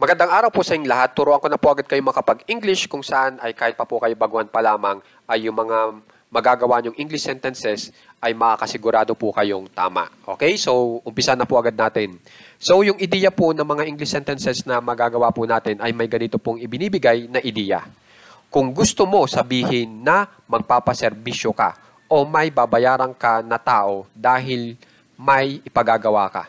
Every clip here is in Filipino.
Magandang araw po sa inyong lahat. Turuan ko na po agad kayo makapag-English kung saan ay kahit pa po kayo baguhan pa lamang ay yung mga magagawa nyong English sentences ay makakasigurado po kayong tama. Okay? So, umpisa na po agad natin. So, yung ideya po ng mga English sentences na magagawa po natin ay may ganito pong ibinibigay na ideya. Kung gusto mo sabihin na magpapaserbisyo ka o may babayaran ka na tao dahil may ipagagawa ka.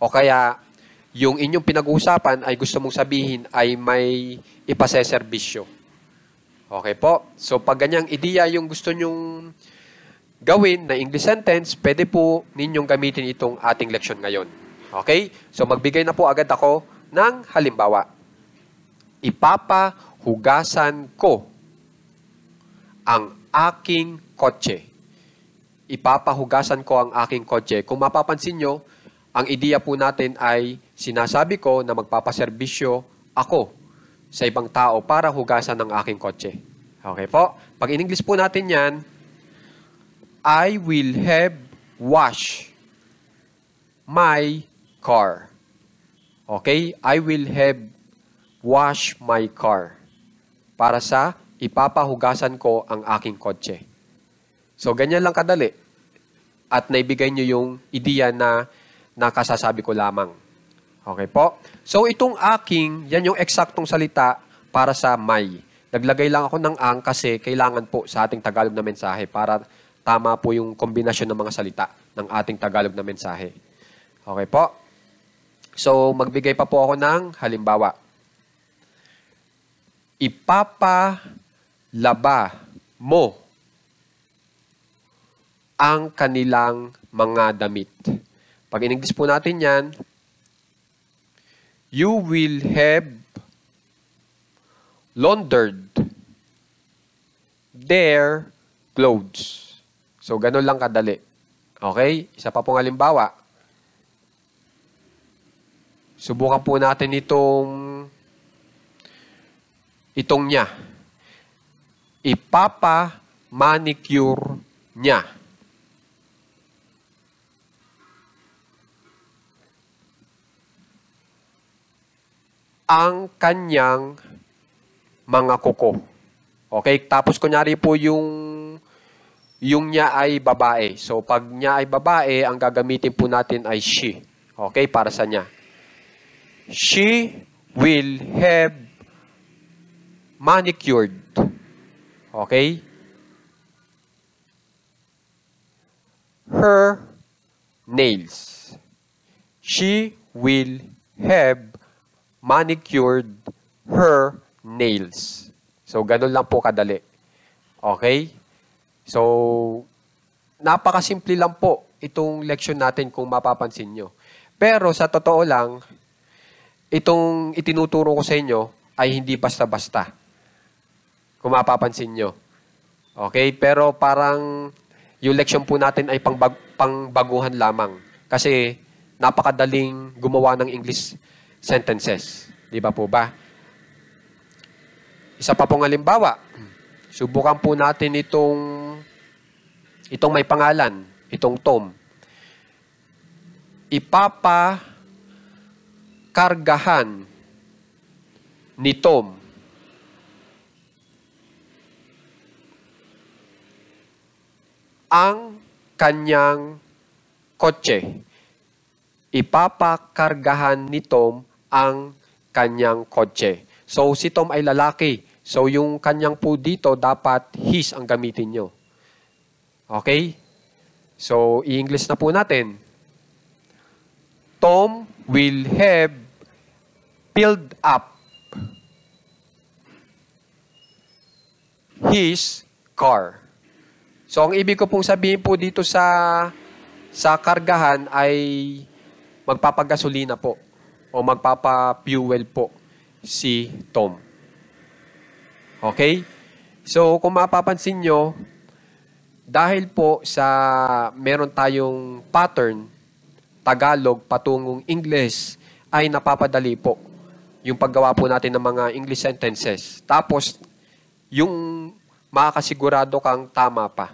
O kaya, yung inyong pinag-uusapan ay gusto mong sabihin ay may ipaseserbisyo. Okay po? So, pag ganyang ideya yung gusto nyong gawin na English sentence, pwede po ninyong gamitin itong ating leksyon ngayon. Okay? So, magbigay na po agad ako ng halimbawa. Ipapahugasan ko ang aking kotse. Ipapahugasan ko ang aking kotse. Kung mapapansin nyo, ang ideya po natin ay sinasabi ko na magpapaserbisyo ako sa ibang tao para hugasan ang aking kotse. Okay po? Pag in-English po natin yan, I will have wash my car. Okay? I will have wash my car. Para sa ipapahugasan ko ang aking kotse. So, ganyan lang kadali. At naibigay nyo yung ideya na nakasasabi ko lamang. Okay po? So, itong aking, yan yung eksaktong salita para sa may. Naglagay lang ako ng ang kasi kailangan po sa ating Tagalog na mensahe para tama po yung kombinasyon ng mga salita ng ating Tagalog na mensahe. Okay po? So, magbigay pa po ako ng halimbawa. Ipapalaba mo ang kanilang mga damit. Pag in-English po natin yan, you will have laundered their clothes. So, ganun lang kadali. Okay? Isa pa pong halimbawa. Subukan po natin itong niya. Ipapa-manicure niya ang kanyang mga kuko. Okay? Tapos, kunyari po yung niya ay babae. So, pag niya ay babae, ang gagamitin po natin ay she. Okay? Para sa niya. She will have manicured. Okay? Her nails. She will have manicured her nails. So, ganun lang po kadali. Okay? So, napakasimple lang po itong leksyon natin kung mapapansin nyo. Pero sa totoo lang, itong itinuturo ko sa inyo ay hindi basta-basta. Kung mapapansin nyo. Okay? Pero parang yung leksyon po natin ay pangbaguhan lamang. Kasi napakadaling gumawa ng English sentences. Di ba po ba? Isa pa pong halimbawa. Subukan po natin itong may pangalan. Itong Tom. Ipapakargahan ni Tom ang kanyang kotse. Ipapakargahan ni Tom ang kanyang kotse. So, si Tom ay lalaki. So, yung kanyang po dito, dapat his ang gamitin nyo. Okay? So, i-English na po natin. Tom will have filled up his car. So, ang ibig ko pong sabihin po dito sa kargahan ay magpapagasolina po o magpapa-fuel po si Tom. Okay? So, kung mapapansin nyo, dahil po sa meron tayong pattern, Tagalog patungong English, ay napapadali po yung paggawa po natin ng mga English sentences. Tapos, yung makakasigurado kang tama pa.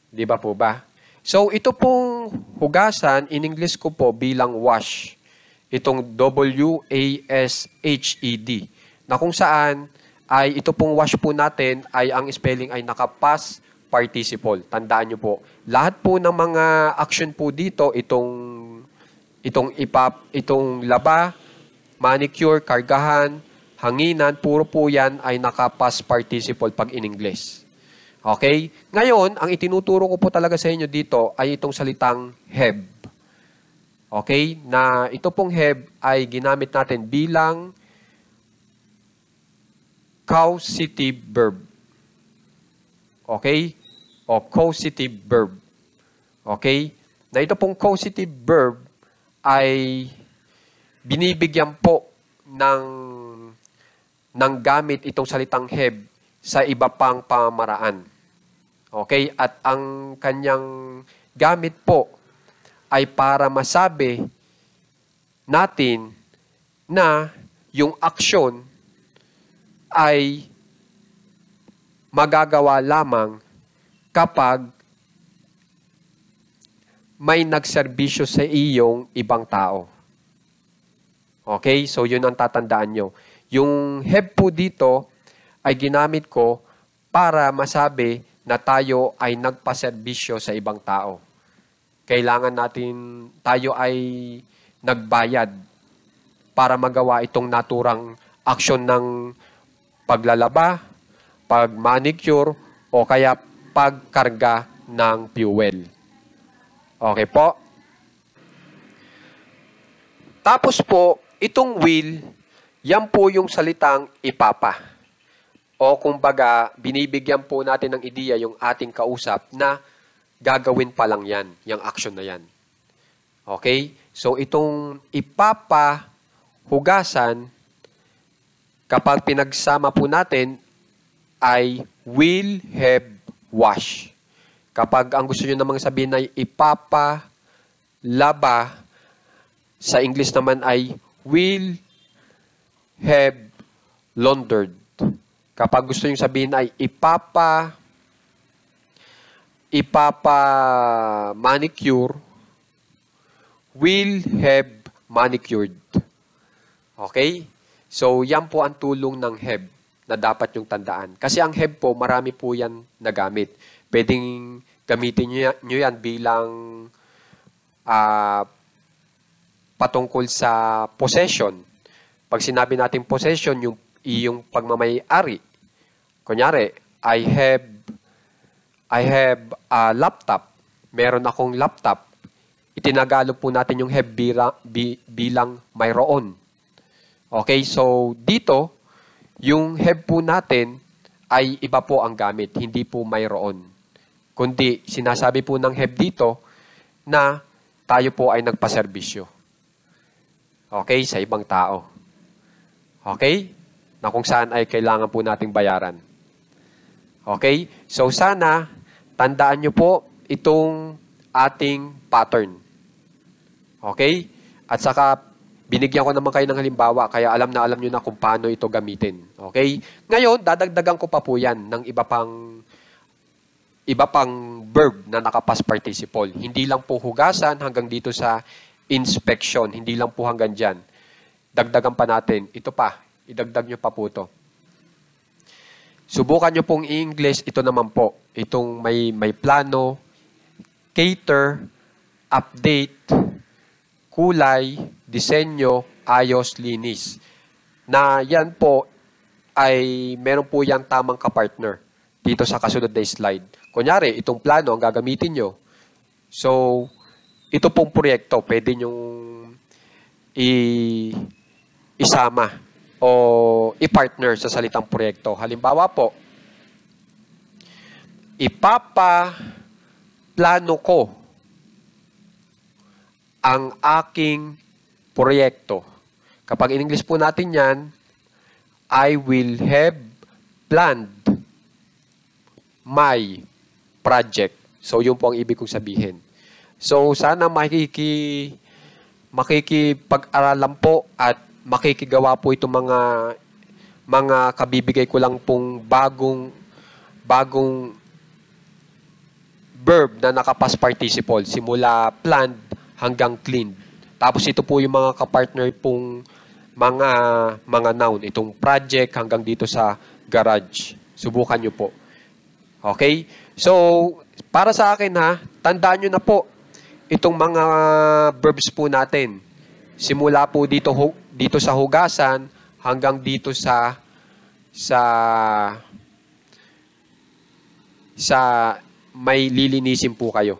Di ba po ba? So, ito pong hugasan, in English ko po bilang wash. itong W-A-S-H-E-D, na kung saan ay ito pong wash po natin ay ang spelling ay naka-past participle. Tandaan nyo po, lahat po ng mga action po dito, itong laba, manicure, kargahan, hanginan, puro po yan ay naka-past participle pag in English. Okay? Ngayon, ang itinuturo ko po talaga sa inyo dito ay itong salitang have. Okay? Na ito pong have ay ginamit natin bilang causative verb. Okay? O causative verb. Okay? Na ito pong causative verb ay binibigyan po ng gamit itong salitang have sa iba pang pamamaraan. Okay? At ang kanyang gamit po ay para masabi natin na yung aksyon ay magagawa lamang kapag may nagserbisyo sa iyong ibang tao. Okay? So, yun ang tatandaan nyo. Yung have po dito ay ginamit ko para masabi na tayo ay nagpaserbisyo sa ibang tao. Kailangan natin, tayo ay nagbayad para magawa itong naturang aksyon ng paglalaba, pag-manicure, o kaya pagkarga ng fuel. Okay po? Tapos po, itong will, yan po yung salitang ipapa. O kumbaga, binibigyan po natin ng ideya yung ating kausap na gagawin pa lang yan, yung action na yan. Okay? So, itong ipapahugasan, kapag pinagsama po natin, ay will have wash. Kapag ang gusto nyo namang sabihin ay ipapalaba, sa English naman ay will have laundered. Kapag gusto nyo sabihin ay ipapa-manicure, will have manicured. Okay? So, yan po ang tulong ng have na dapat yung tandaan. Kasi ang have po, marami po yan nagamit. Pwedeng gamitin nyo yan bilang patungkol sa possession. Pag sinabi natin possession, yung pagmamay-ari. Kunyari, I have a laptop. Meron akong laptop. Itinagalog po natin yung have bilang mayroon. Okay, so dito, yung have po natin ay iba po ang gamit, hindi po mayroon. Kundi sinasabi po ng have dito na tayo po ay nagpaserbisyo. Okay, sa ibang tao. Okay? Na kung saan ay kailangan po nating bayaran. Okay? So sana, tandaan nyo po itong ating pattern. Okay? At saka, binigyan ko naman kayo ng halimbawa, kaya alam nyo na kung paano ito gamitin. Okay? Ngayon, dadagdagan ko pa po yan ng iba pang verb na naka-past participle. Hindi lang po hugasan hanggang dito sa inspection. Hindi lang po hanggang dyan. Dagdagan pa natin. Ito pa. Idagdag nyo pa po ito. Subukan nyo pong i-English. Ito naman po. Itong may plano, cater, update, kulay, disenyo, ayos, linis. Na yan po ay meron po yung tamang kapartner dito sa kasunod na slide. Kunyari, itong plano ang gagamitin nyo. So, ito pong proyekto, pwede nyong isama o i-partner sa salitang proyekto. Halimbawa po, ipapaplano ko ang aking proyekto. Kapag in English po natin yan, I will have planned my project. So, yun po ang ibig kong sabihin. So, sana makikipag-aralan po at makikigawa po itong mga kabibigay ko lang pong bagong verb na naka-past participle simula planned hanggang cleaned. Tapos ito po yung mga kapartner pong mga noun. Itong project hanggang dito sa garage. Subukan nyo po. Okay? So, para sa akin ha, tandaan nyo na po itong mga verbs po natin. Simula po dito sa hugasan hanggang dito sa may lilinisin po kayo.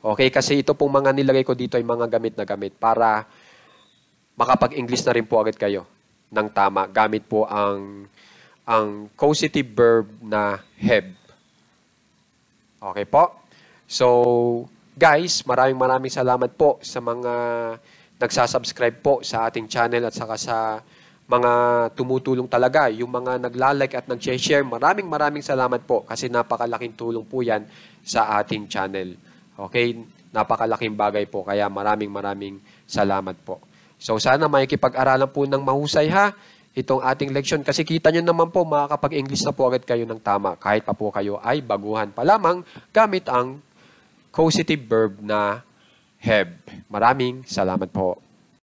Okay? Kasi ito pong mga nilagay ko dito ay mga gamit na gamit para makapag-English na rin po agad kayo ng tama. Gamit po ang causative verb na have. Okay po? So, guys, maraming salamat po sa mga nagsasubscribe po sa ating channel at saka sa mga tumutulong talaga, yung mga naglalike at nag-share. Maraming salamat po kasi napakalaking tulong po yan sa ating channel. Okay? Napakalaking bagay po. Kaya maraming salamat po. So sana makikipag-aralan po ng mahusay ha itong ating leksyon. Kasi kita nyo naman po makakapag-English na po agad kayo ng tama. Kahit pa po kayo ay baguhan pa lamang gamit ang causative verb na have. Maraming salamat po.